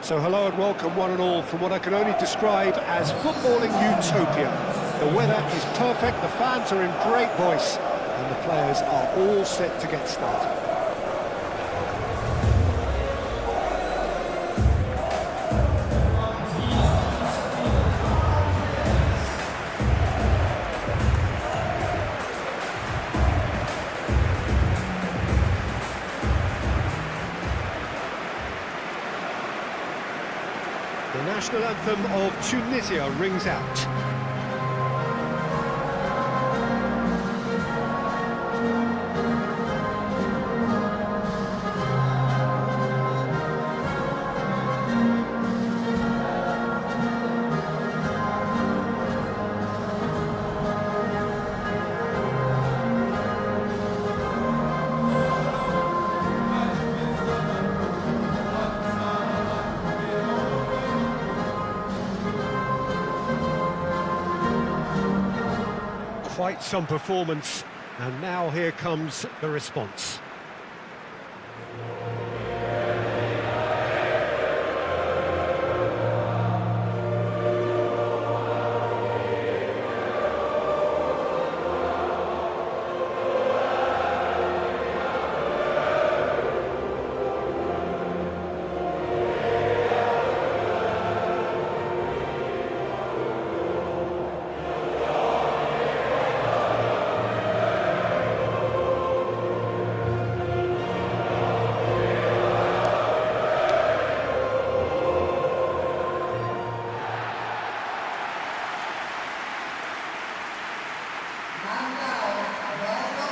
So hello and welcome one and all from what I can only describe as footballing utopia. The weather is perfect, the fans are in great voice, and the players are all set to get started. The national anthem of Tunisia rings out. Quite some performance, and now here comes the response.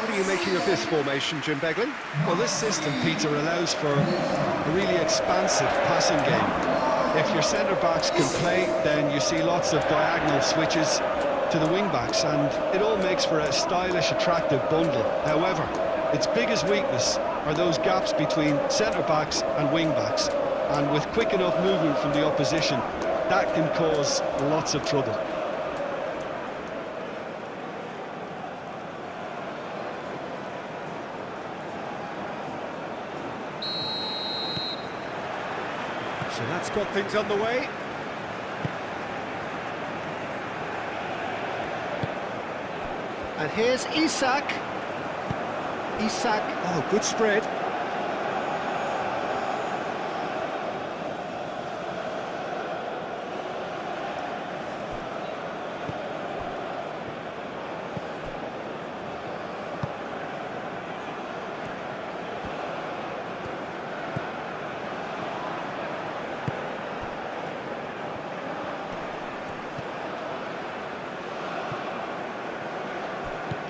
What are you making of this formation, Jim Beglin? Well, this system, Peter, allows for a really expansive passing game. If your centre-backs can play, then you see lots of diagonal switches to the wing-backs, and it all makes for a stylish, attractive bundle. However, its biggest weakness are those gaps between centre-backs and wing-backs, and with quick enough movement from the opposition, that can cause lots of trouble. So that's got things underway. And here's Isak. Isak, oh, good spread.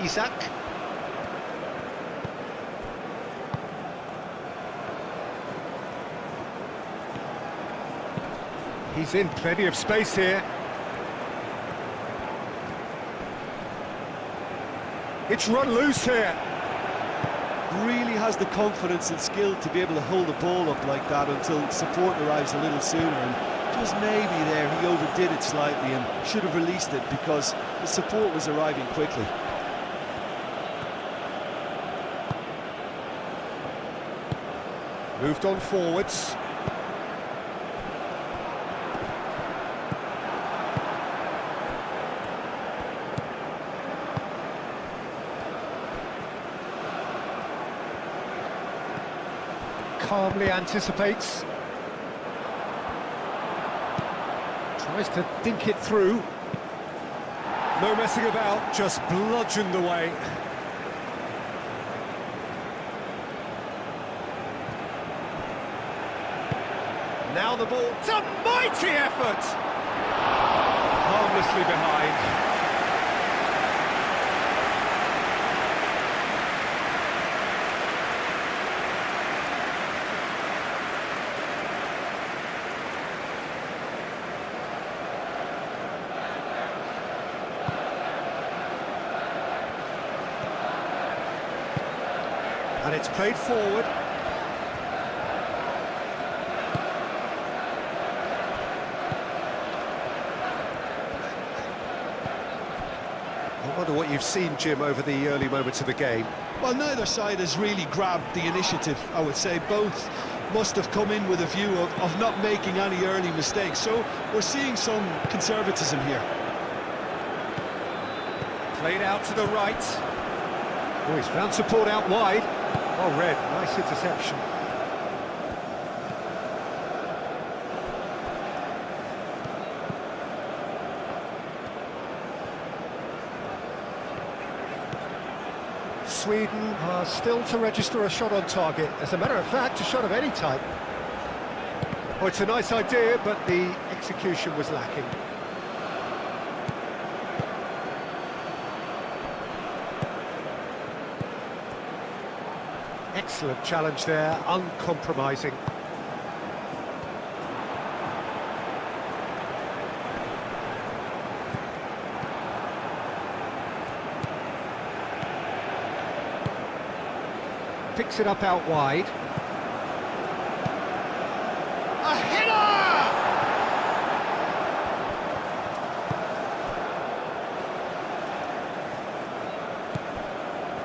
Isak. He's in plenty of space here. It's run loose here. Really has the confidence and skill to be able to hold the ball up like that until support arrives a little sooner, and just maybe there he overdid it slightly and should have released it because the support was arriving quickly. Moved on forwards. Calmly anticipates. Tries to dink it through. No messing about, just bludgeoned away. Now the ball, it's a mighty effort! Harmlessly behind. And it's played forward. I wonder what you've seen, Jim, over the early moments of the game. Well, neither side has really grabbed the initiative, I would say. Both must have come in with a view of not making any early mistakes. So we're seeing some conservatism here. Played out to the right. Oh, he's found support out wide. Oh, Red, nice interception. Sweden are still to register a shot on target. As a matter of fact, a shot of any type. Oh, it's a nice idea, but the execution was lacking. Excellent challenge there, uncompromising. Picks it up out wide. A header!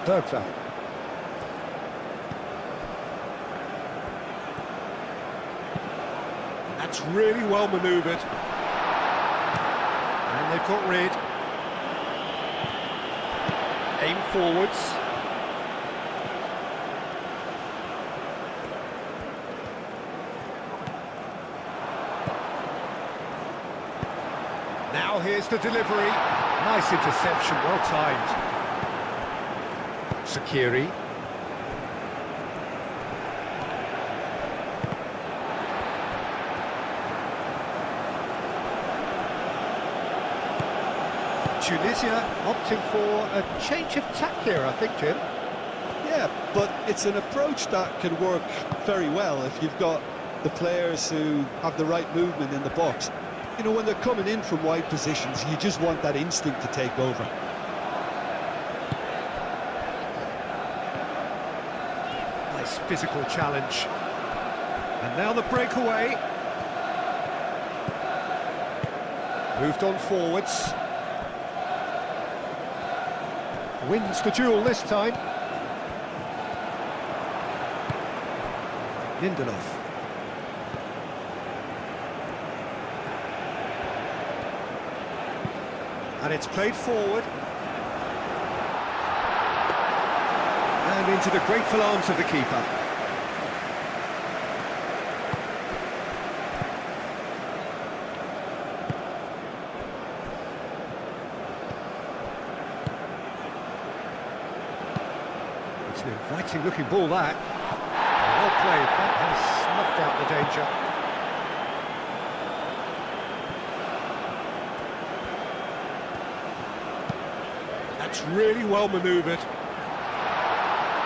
Third foul. That's really well manoeuvred. And they've got rid. Aim forwards. Now here's the delivery. Nice interception, well timed. Sakiri. Tunisia opting for a change of tack here, I think, Jim. Yeah, but it's an approach that can work very well if you've got the players who have the right movement in the box. You know, when they're coming in from wide positions, you just want that instinct to take over. Nice physical challenge. And now the breakaway. Moved on forwards. Wins the duel this time. Lindelof. And it's played forward. And into the grateful arms of the keeper. It's an inviting looking ball, that. Well played, that has snuffed out the danger. That's really well manoeuvred.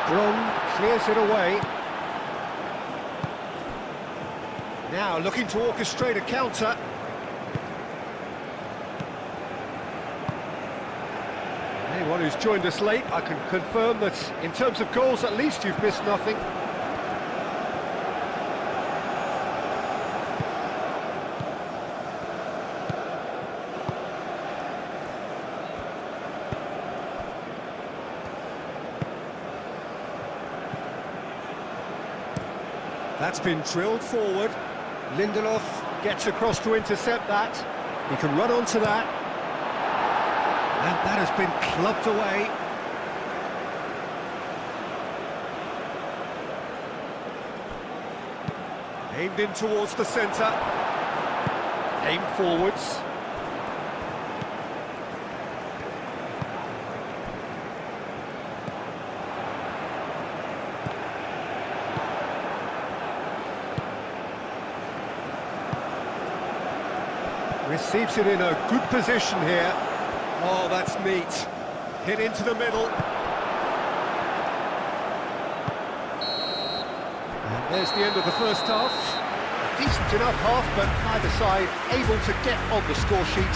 Bron clears it away. Now looking to orchestrate a counter. Anyone who's joined us late, I can confirm that in terms of goals, at least you've missed nothing. That's been drilled forward. Lindelof gets across to intercept that. He can run onto that. And that has been clubbed away. Aimed in towards the centre. Aim forwards. Receives it in a good position here. Oh, that's neat. Hit into the middle. And there's the end of the first half. A decent enough half, but neither side able to get on the score sheet.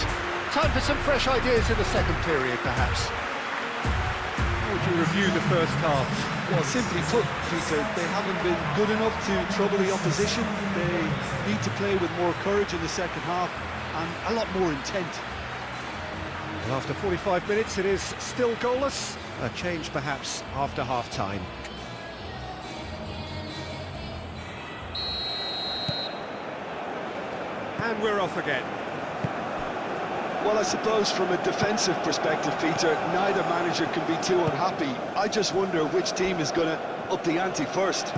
Time for some fresh ideas in the second period, perhaps. How would you review the first half? Well, simply put, Peter, they haven't been good enough to trouble the opposition. They need to play with more courage in the second half and a lot more intent. Well, after 45 minutes, it is still goalless. A change, perhaps, after half-time. And we're off again. Well, I suppose from a defensive perspective, Peter, neither manager can be too unhappy. I just wonder which team is going to up the ante first.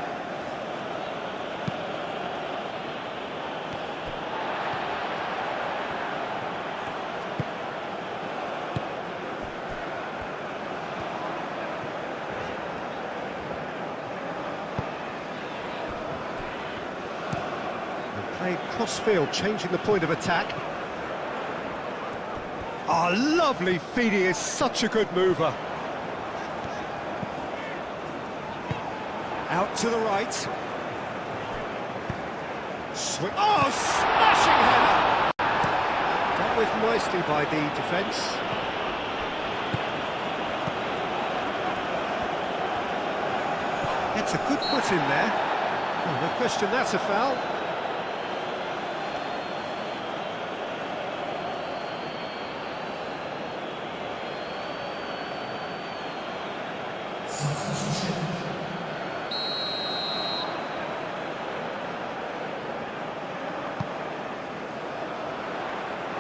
Played cross-field, changing the point of attack. Oh, lovely feed, he is such a good mover. Out to the right. Oh, smashing header! Dealt with nicely by the defence. Gets a good foot in there. Oh, no question that's a foul.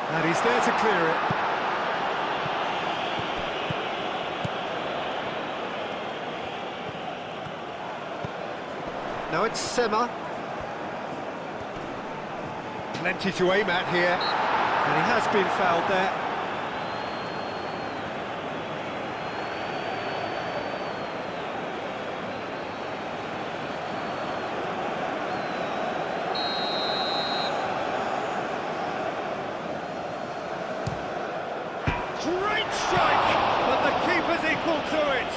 And he's there to clear it. Now it's Sema. Plenty to aim at here. And he has been fouled there. Great strike, but the keeper's equal to it.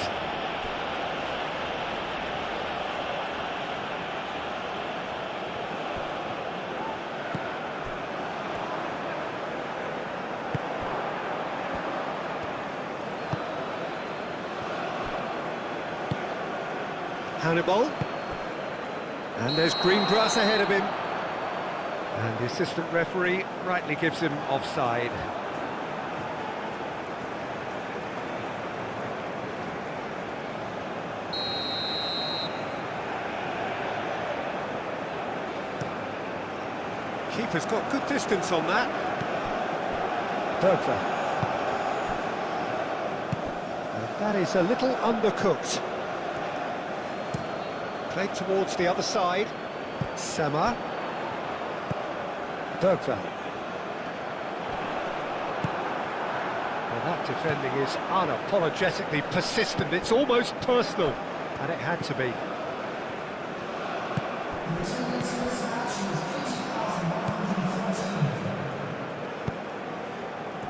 Hannibal. And there's green grass ahead of him. And the assistant referee rightly gives him offside. Keeper's got good distance on that. Tonton. That is a little undercooked. Played towards the other side. Sema. Tonton. Well, that defending is unapologetically persistent. It's almost personal, and it had to be.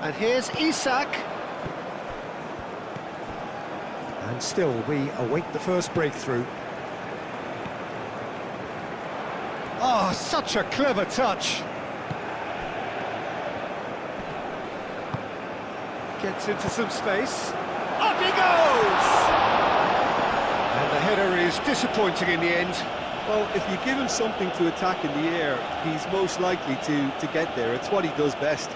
And here's Isak. And still we await the first breakthrough. Oh, such a clever touch. Gets into some space. Up he goes! And the header is disappointing in the end. Well, if you give him something to attack in the air, he's most likely to get there. It's what he does best.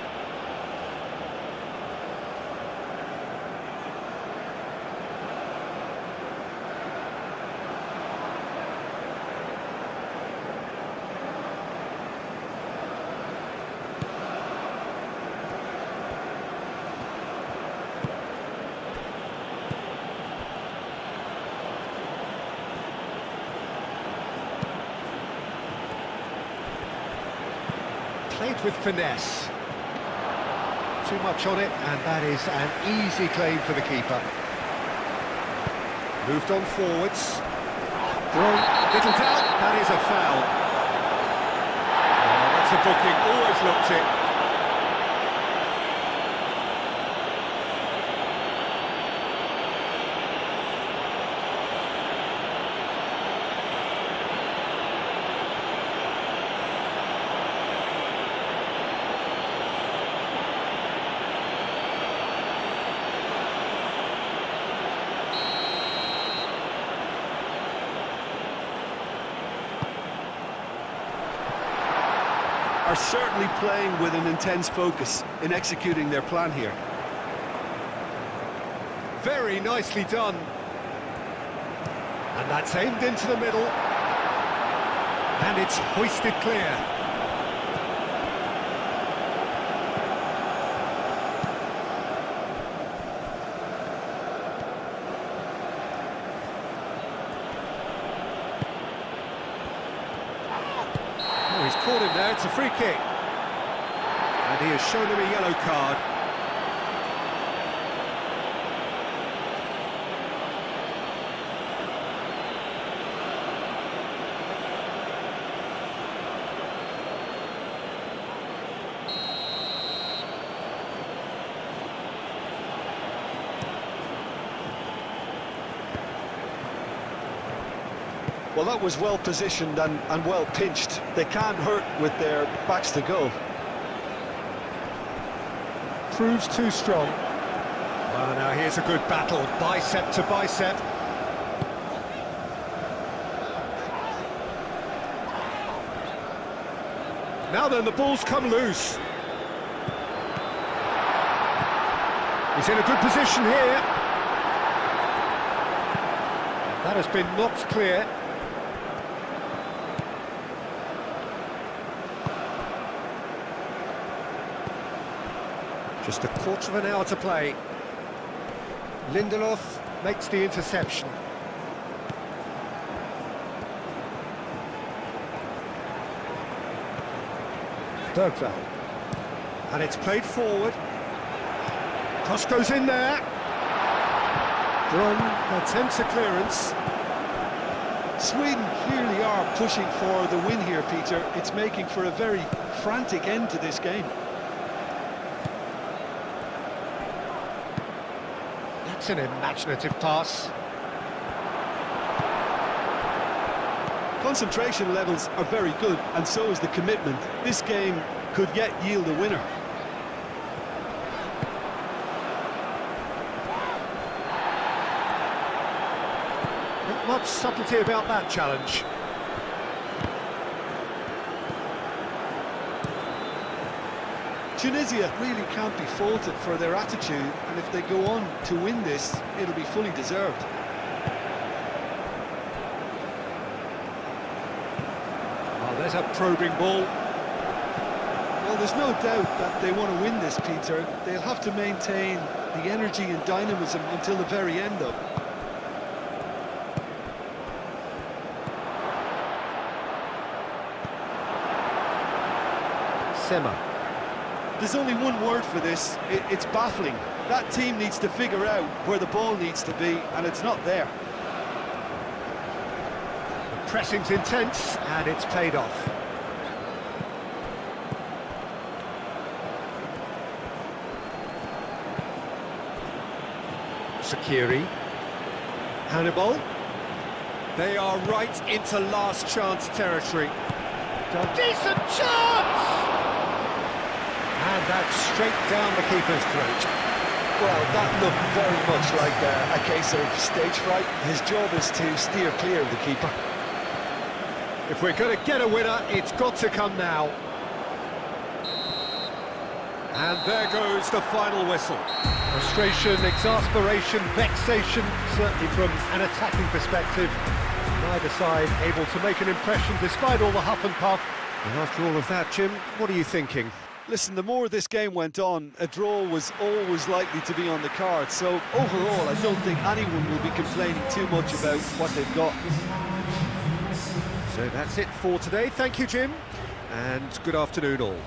Played with finesse. Too much on it, and that is an easy claim for the keeper. Moved on forwards. Little doubt, that is a foul. Oh, that's a booking, always looked it. Are certainly playing with an intense focus in executing their plan here. Very nicely done. And that's aimed into the middle. And it's hoisted clear. caught him there, it's a free kick. And he has shown him a yellow card. Well, that was well positioned and well pinched. They can't hurt with their backs to goal. Proves too strong. Well, now here's a good battle, bicep to bicep. Now then, the ball's come loose. He's in a good position here. That has been knocked clear. Just a quarter of an hour to play. Lindelof makes the interception. Bergvall. And it's played forward. Cross goes in there. Grun attempts a clearance. Sweden clearly are pushing for the win here, Peter. It's making for a very frantic end to this game. That's an imaginative pass. Concentration levels are very good, and so is the commitment. This game could yet yield a winner. Not much subtlety about that challenge. Tunisia really can't be faulted for their attitude, and if they go on to win this, it'll be fully deserved. Oh, there's a probing ball. Well, there's no doubt that they want to win this, Peter. They'll have to maintain the energy and dynamism until the very end, though. Sema. There's only one word for this, it's baffling. That team needs to figure out where the ball needs to be, and it's not there. The pressing's intense, and it's paid off. Sakiri. Hannibal. They are right into last chance territory. Decent chance! And that's straight down the keeper's throat. Well, that looked very much like a case of stage fright. His job is to steer clear of the keeper. If we're going to get a winner, it's got to come now. And there goes the final whistle. Frustration, exasperation, vexation, certainly from an attacking perspective. Neither side able to make an impression despite all the huff and puff. And after all of that, Jim, what are you thinking? Listen, the more this game went on, a draw was always likely to be on the card. So overall, I don't think anyone will be complaining too much about what they've got. So that's it for today. Thank you, Jim, and good afternoon all.